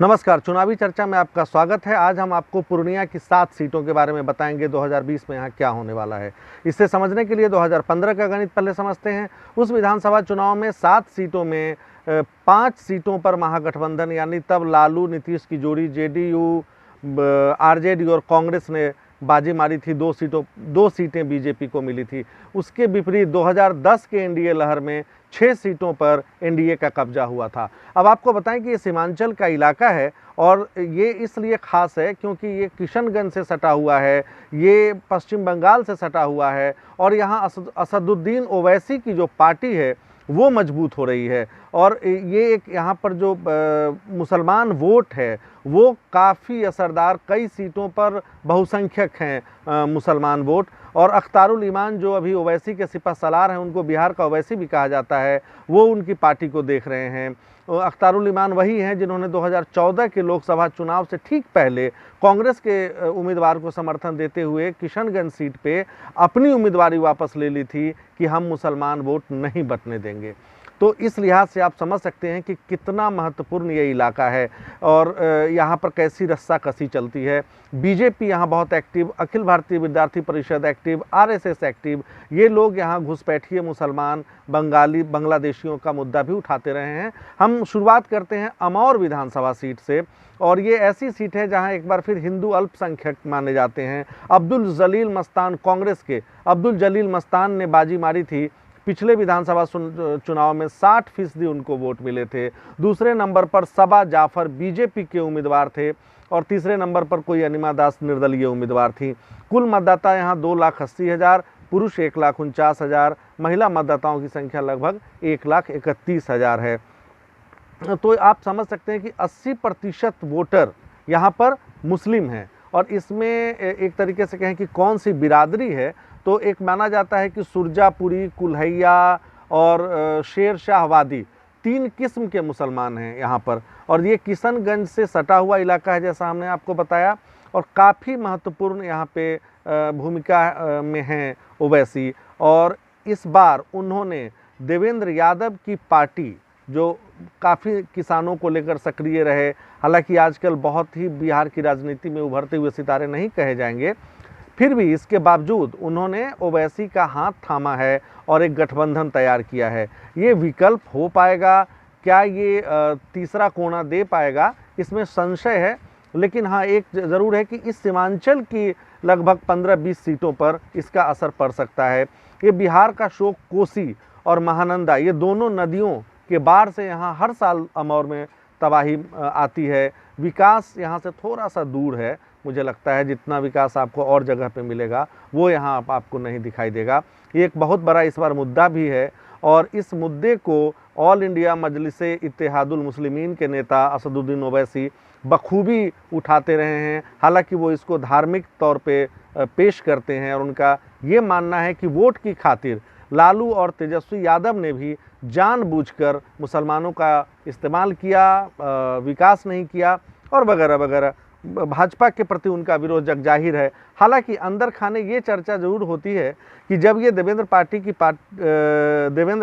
नमस्कार, चुनावी चर्चा में आपका स्वागत है। आज हम आपको पूर्णिया की 7 सीटों के बारे में बताएंगे 2020 में यहाँ क्या होने वाला है। इसे समझने के लिए 2015 का गणित पहले समझते हैं। उस विधानसभा चुनाव में 7 सीटों में 5 सीटों पर महागठबंधन यानी तब लालू नीतीश की जोड़ी जेडीयू, आरजेडी और कांग्रेस ने बाजी मारी थी। 2 सीटें बीजेपी को मिली थी। उसके विपरीत 2010 के एनडीए लहर में 6 सीटों पर एनडीए का कब्जा हुआ था। अब आपको बताएं कि ये सीमांचल का इलाका है और ये इसलिए खास है क्योंकि ये किशनगंज से सटा हुआ है, ये पश्चिम बंगाल से सटा हुआ है और यहाँ असदुद्दीन ओवैसी की जो पार्टी है वो मजबूत हो रही है। और ये एक यहाँ पर जो मुसलमान वोट है वो काफ़ी असरदार, कई सीटों पर बहुसंख्यक हैं मुसलमान वोट। और अख्तारुल ईमान जो अभी ओवैसी के सिपह सलार हैं, उनको बिहार का ओवैसी भी कहा जाता है, वो उनकी पार्टी को देख रहे हैं। अख्तारुल ईमान वही हैं जिन्होंने 2014 के लोकसभा चुनाव से ठीक पहले कांग्रेस के उम्मीदवार को समर्थन देते हुए किशनगंज सीट पे अपनी उम्मीदवारी वापस ले ली थी कि हम मुसलमान वोट नहीं बंटने देंगे। तो इस लिहाज से आप समझ सकते हैं कि कितना महत्वपूर्ण ये इलाका है और यहाँ पर कैसी रस्साकसी चलती है। बीजेपी यहाँ बहुत एक्टिव, अखिल भारतीय विद्यार्थी परिषद एक्टिव, आरएसएस एक्टिव, ये लोग यहाँ घुसपैठिए मुसलमान, बंगाली, बांग्लादेशियों का मुद्दा भी उठाते रहे हैं। हम शुरुआत करते हैं अमौर विधानसभा सीट से और ये ऐसी सीट है जहाँ एक बार फिर हिंदू अल्पसंख्यक माने जाते हैं। अब्दुल जलील मस्तान, कांग्रेस के अब्दुल जलील मस्तान ने बाजी मारी थी। पिछले विधानसभा चुनाव में 60% उनको वोट मिले थे। दूसरे नंबर पर सबा जाफर बीजेपी के उम्मीदवार थे और तीसरे नंबर पर कोई अनिमा दास निर्दलीय उम्मीदवार थी। कुल मतदाता यहाँ 2,80,000, पुरुष 1,49,000, महिला मतदाताओं की संख्या लगभग 1,31,000 है। तो आप समझ सकते हैं कि 80% वोटर यहाँ पर मुस्लिम हैं। और इसमें एक तरीके से कहें कि कौन सी बिरादरी है, तो एक माना जाता है कि सुरजापुरी, कुल्हैया और शेर शाह वादी 3 किस्म के मुसलमान हैं यहाँ पर। और ये किशनगंज से सटा हुआ इलाका है जैसा हमने आपको बताया, और काफ़ी महत्वपूर्ण यहाँ पे भूमिका में हैं ओवैसी। और इस बार उन्होंने देवेंद्र यादव की पार्टी, जो काफ़ी किसानों को लेकर सक्रिय रहे, हालांकि आजकल बहुत ही बिहार की राजनीति में उभरते हुए सितारे नहीं कहे जाएंगे, फिर भी इसके बावजूद उन्होंने ओवैसी का हाथ थामा है और एक गठबंधन तैयार किया है। ये विकल्प हो पाएगा क्या, ये तीसरा कोना दे पाएगा, इसमें संशय है। लेकिन हाँ, एक ज़रूर है कि इस सीमांचल की लगभग 15-20 सीटों पर इसका असर पड़ सकता है। ये बिहार का शोक कोसी और महानंदा, ये दोनों नदियों के बाढ़ से यहाँ हर साल अमौर में तबाही आती है। विकास यहाँ से थोड़ा सा दूर है, मुझे लगता है जितना विकास आपको और जगह पे मिलेगा वो यहाँ आपको नहीं दिखाई देगा। ये एक बहुत बड़ा इस बार मुद्दा भी है और इस मुद्दे को ऑल इंडिया मजलिसे इत्तेहादुल मुस्लिमीन के नेता असदुद्दीन ओवैसी बखूबी उठाते रहे हैं। हालांकि वो इसको धार्मिक तौर पे पेश करते हैं और उनका ये मानना है कि वोट की खातिर लालू और तेजस्वी यादव ने भी जानबूझकर मुसलमानों का इस्तेमाल किया, विकास नहीं किया और वगैरह वगैरह। भाजपा के प्रति उनका विरोध जग जाहिर है। हालांकि अंदर खाने ये चर्चा जरूर होती है कि जब ये देवेंद्र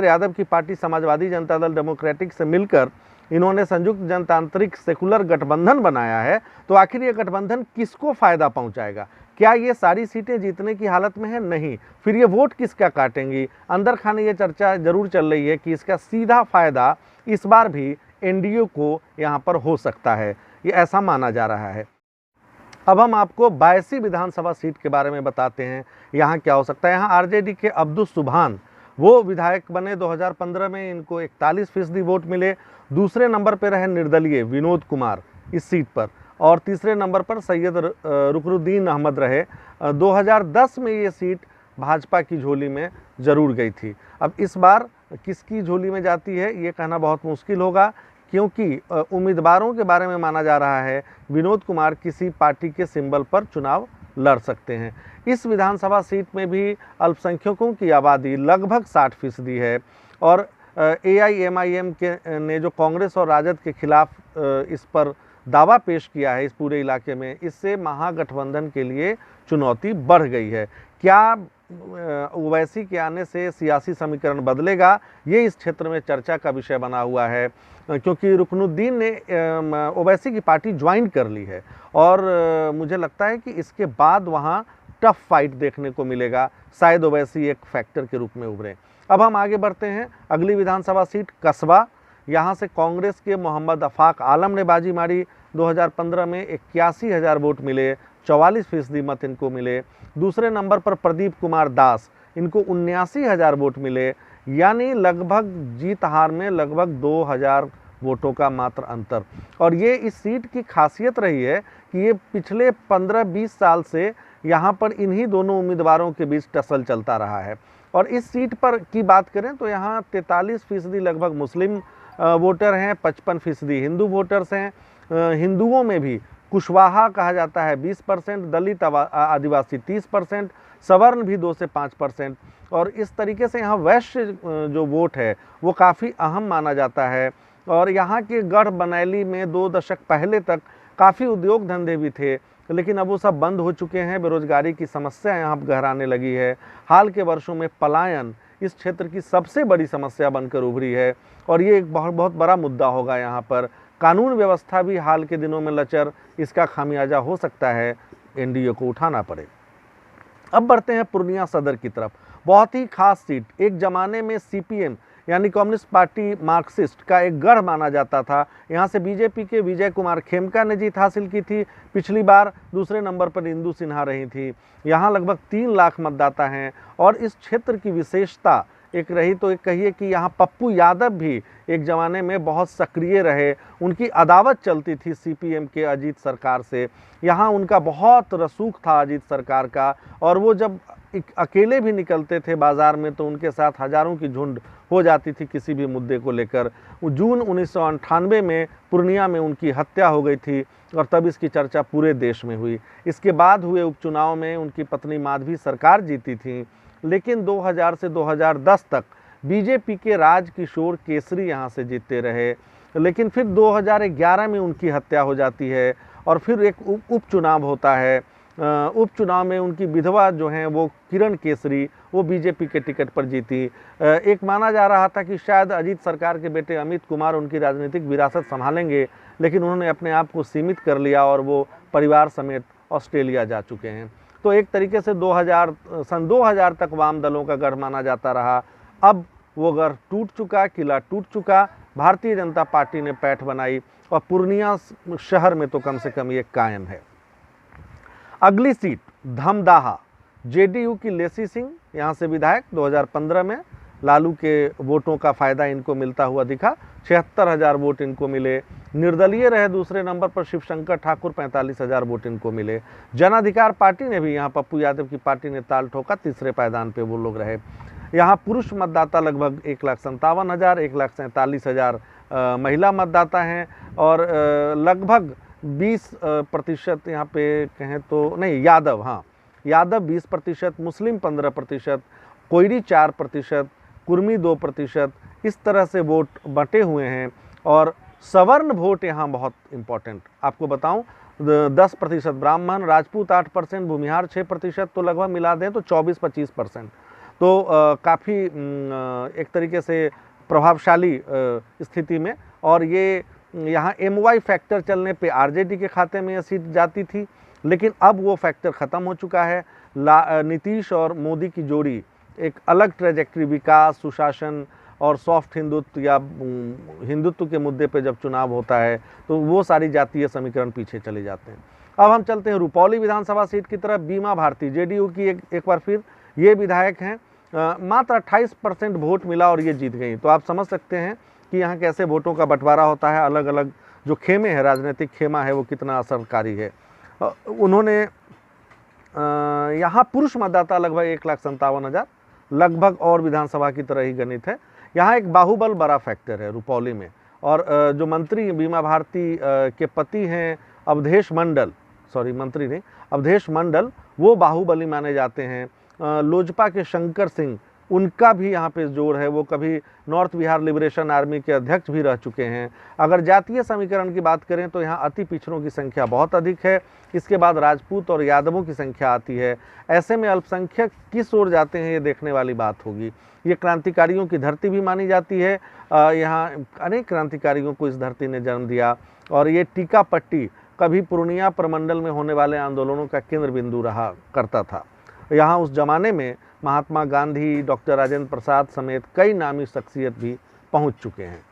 यादव की पार्टी समाजवादी जनता दल डेमोक्रेटिक से मिलकर इन्होंने संयुक्त जनतांत्रिक सेकुलर गठबंधन बनाया है, तो आखिर ये गठबंधन किसको फ़ायदा पहुंचाएगा? क्या ये सारी सीटें जीतने की हालत में है? नहीं। फिर ये वोट किसका काटेंगी? अंदर खाने ये चर्चा जरूर चल रही है कि इसका सीधा फ़ायदा इस बार भी एनडीए को यहाँ पर हो सकता है, ये ऐसा माना जा रहा है। अब हम आपको 82 विधानसभा सीट के बारे में बताते हैं, यहाँ क्या हो सकता है। यहाँ आरजेडी के अब्दुल सुभान वो विधायक बने 2015 में, इनको 41% वोट मिले। दूसरे नंबर पर रहे निर्दलीय विनोद कुमार इस सीट पर और तीसरे नंबर पर सैयद रुकनुद्दीन अहमद रहे। 2010 में ये सीट भाजपा की झोली में ज़रूर गई थी। अब इस बार किसकी झोली में जाती है ये कहना बहुत मुश्किल होगा, क्योंकि उम्मीदवारों के बारे में माना जा रहा है विनोद कुमार किसी पार्टी के सिंबल पर चुनाव लड़ सकते हैं। इस विधानसभा सीट में भी अल्पसंख्यकों की आबादी लगभग 60% है और AIMIM के ने जो कांग्रेस और राजद के खिलाफ इस पर दावा पेश किया है इस पूरे इलाके में, इससे महागठबंधन के लिए चुनौती बढ़ गई है। क्या ओवैसी के आने से सियासी समीकरण बदलेगा, ये इस क्षेत्र में चर्चा का विषय बना हुआ है, क्योंकि रुकनुद्दीन ने ओवैसी की पार्टी ज्वाइन कर ली है और मुझे लगता है कि इसके बाद वहाँ टफ फाइट देखने को मिलेगा, शायद ओवैसी एक फैक्टर के रूप में उभरे। अब हम आगे बढ़ते हैं, अगली विधानसभा सीट कसबा, यहाँ से कांग्रेस के मोहम्मद अफाक आलम ने बाजी मारी। 2015 में 81,000 वोट मिले, 44% मत इनको मिले। दूसरे नंबर पर प्रदीप कुमार दास, इनको 79,000 वोट मिले, यानी लगभग जीत हार में लगभग 2,000 वोटों का मात्र अंतर। और ये इस सीट की खासियत रही है कि ये पिछले 15-20 साल से यहाँ पर इन्हीं दोनों उम्मीदवारों के बीच टसल चलता रहा है। और इस सीट पर की बात करें तो यहाँ 43% लगभग मुस्लिम वोटर हैं, 55% हिंदू वोटर्स हैं। हिंदुओं में भी कुशवाहा कहा जाता है 20%, दलित आदिवासी 30%, सवर्ण भी 2 से 5%। और इस तरीके से यहाँ वैश्य जो वोट है वो काफ़ी अहम माना जाता है। और यहाँ के गढ़ बनैली में 2 दशक पहले तक काफ़ी उद्योग धंधे भी थे, लेकिन अब वो सब बंद हो चुके हैं। बेरोजगारी की समस्या यहाँ गहराने लगी है। हाल के वर्षों में पलायन इस क्षेत्र की सबसे बड़ी समस्या बनकर उभरी है और ये एक बहुत बड़ा मुद्दा होगा यहाँ पर। कानून व्यवस्था भी हाल के दिनों में लचर, इसका खामियाजा हो सकता है एनडीए को उठाना पड़े। अब बढ़ते हैं पूर्णिया सदर की तरफ, बहुत ही खास सीट। एक ज़माने में सीपीएम यानी कम्युनिस्ट पार्टी मार्क्सिस्ट का एक गढ़ माना जाता था। यहाँ से बीजेपी के विजय कुमार खेमका ने जीत हासिल की थी पिछली बार। दूसरे नंबर पर इंदु सिन्हा रही थी। यहाँ लगभग 3 लाख मतदाता हैं और इस क्षेत्र की विशेषता एक रही तो एक कहिए कि यहाँ पप्पू यादव भी एक ज़माने में बहुत सक्रिय रहे। उनकी अदावत चलती थी सीपीएम के अजीत सरकार से। यहाँ उनका बहुत रसूख था अजीत सरकार का, और वो जब अकेले भी निकलते थे बाज़ार में तो उनके साथ हज़ारों की झुंड हो जाती थी किसी भी मुद्दे को लेकर। जून 1998 में पूर्णिया में उनकी हत्या हो गई थी और तब इसकी चर्चा पूरे देश में हुई। इसके बाद हुए उपचुनाव में उनकी पत्नी माधवी सरकार जीती थी, लेकिन 2000 से 2010 तक बीजेपी के राजकिशोर केसरी यहाँ से जीतते रहे। लेकिन फिर 2011 में उनकी हत्या हो जाती है और फिर एक उपचुनाव होता है। उपचुनाव में उनकी विधवा जो हैं वो किरण केसरी, वो बीजेपी के टिकट पर जीती। एक माना जा रहा था कि शायद अजीत सरकार के बेटे अमित कुमार उनकी राजनीतिक विरासत संभालेंगे, लेकिन उन्होंने अपने आप को सीमित कर लिया और वो परिवार समेत ऑस्ट्रेलिया जा चुके हैं। तो एक तरीके से सन 2000 तक वाम दलों का गढ़ माना जाता रहा। अब वो गढ़ टूट चुका, किला टूट चुका। भारतीय जनता पार्टी ने पैठ बनाई और पूर्णिया शहर में तो कम से कम ये कायम है। अगली सीट धमदाहा, जेडीयू की लेसी सिंह यहाँ से विधायक। 2015 में लालू के वोटों का फ़ायदा इनको मिलता हुआ दिखा, 76,000 वोट इनको मिले। निर्दलीय रहे दूसरे नंबर पर शिवशंकर ठाकुर, 45,000 वोट इनको मिले। जन अधिकार पार्टी ने भी यहाँ पप्पू यादव की पार्टी ने ताल ठोका, तीसरे पायदान पे वो लोग रहे। यहाँ पुरुष मतदाता लगभग 1,57,000, 1,47,000 महिला मतदाता हैं और लगभग 20% यहाँ पे कहें तो नहीं, यादव, हाँ यादव 20%, मुस्लिम 15%, कोयरी 4%, कुर्मी 2%, इस तरह से वोट बटे हुए हैं। और सवर्ण वोट यहाँ बहुत इम्पोर्टेंट आपको बताऊं, 10% ब्राह्मण, राजपूत 8%, भूमिहार 6%, तो लगभग मिला दें तो 24-25%। तो काफ़ी एक तरीके से प्रभावशाली स्थिति में। और ये यहाँ MY फैक्टर चलने पे आरजेडी के खाते में यह सीट जाती थी, लेकिन अब वो फैक्टर ख़त्म हो चुका है। नीतीश और मोदी की जोड़ी एक अलग ट्रेजेक्ट्री, विकास, सुशासन और सॉफ्ट हिंदुत्व या हिंदुत्व के मुद्दे पे जब चुनाव होता है तो वो सारी जातीय समीकरण पीछे चले जाते हैं। अब हम चलते हैं रुपौली विधानसभा सीट की तरफ। बीमा भारती जेडीयू की एक बार फिर ये विधायक हैं। मात्र 28% वोट मिला और ये जीत गई। तो आप समझ सकते हैं कि यहाँ कैसे वोटों का बंटवारा होता है, अलग अलग जो खेमे है, राजनीतिक खेमा है, वो कितना असरकारी है। उन्होंने यहाँ पुरुष मतदाता लगभग 1,57,000, लगभग और विधानसभा की तरह ही गणित है। यहाँ एक बाहुबल बड़ा फैक्टर है रुपौली में। और जो मंत्री बीमा भारती के पति हैं अवधेश मंडल, सॉरी मंत्री नहीं, अवधेश मंडल, वो बाहुबली माने जाते हैं। लोजपा के शंकर सिंह उनका भी यहाँ पे जोर है। वो कभी नॉर्थ बिहार लिबरेशन आर्मी के अध्यक्ष भी रह चुके हैं। अगर जातीय समीकरण की बात करें तो यहाँ अति पिछड़ों की संख्या बहुत अधिक है। इसके बाद राजपूत और यादवों की संख्या आती है। ऐसे में अल्पसंख्यक किस ओर जाते हैं, ये देखने वाली बात होगी। ये क्रांतिकारियों की धरती भी मानी जाती है। यहाँ अनेक क्रांतिकारियों को इस धरती ने जन्म दिया और ये टीकापट्टी कभी पूर्णिया प्रमंडल में होने वाले आंदोलनों का केंद्र बिंदु रहा करता था। यहाँ उस जमाने में महात्मा गांधी, डॉक्टर राजेंद्र प्रसाद समेत कई नामी शख्सियत भी पहुँच चुके हैं।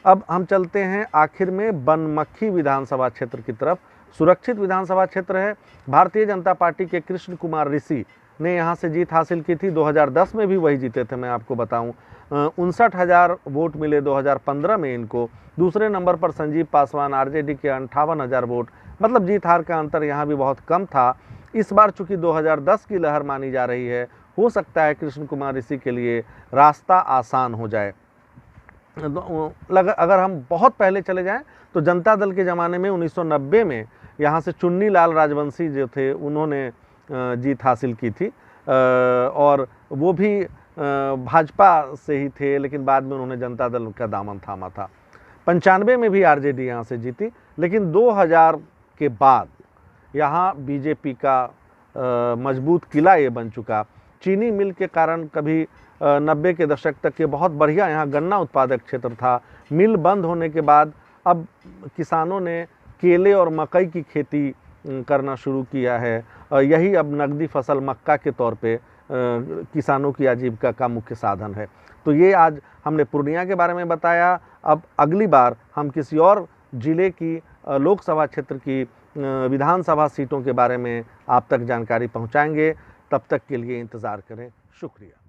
अब हम चलते हैं आखिर में बनमक्खी विधानसभा क्षेत्र की तरफ। सुरक्षित विधानसभा क्षेत्र है। भारतीय जनता पार्टी के कृष्ण कुमार ऋषि ने यहाँ से जीत हासिल की थी। 2010 में भी वही जीते थे, मैं आपको बताऊं। 59,000 वोट मिले 2015 में इनको। दूसरे नंबर पर संजीव पासवान आरजेडी के 58,000 वोट, मतलब जीत हार का अंतर यहाँ भी बहुत कम था। इस बार चूंकि 2010 की लहर मानी जा रही है, हो सकता है कृष्ण कुमार ऋषि के लिए रास्ता आसान हो जाए। अगर हम बहुत पहले चले जाएं तो जनता दल के ज़माने में 1990 में यहाँ से चुन्नी लाल राजवंशी जो थे, उन्होंने जीत हासिल की थी और वो भी भाजपा से ही थे, लेकिन बाद में उन्होंने जनता दल का दामन थामा था। 95 में भी आरजेडी यहाँ से जीती, लेकिन 2000 के बाद यहाँ बीजेपी का मजबूत किला ये बन चुका। चीनी मिल के कारण कभी 90 के दशक तक के बहुत बढ़िया यहाँ गन्ना उत्पादक क्षेत्र था। मिल बंद होने के बाद अब किसानों ने केले और मकई की खेती करना शुरू किया है। यही अब नकदी फसल मक्का के तौर पे किसानों की आजीविका का मुख्य साधन है। तो ये आज हमने पूर्णिया के बारे में बताया। अब अगली बार हम किसी और ज़िले की लोकसभा क्षेत्र की विधानसभा सीटों के बारे में आप तक जानकारी पहुंचाएंगे। तब तक के लिए इंतज़ार करें। शुक्रिया।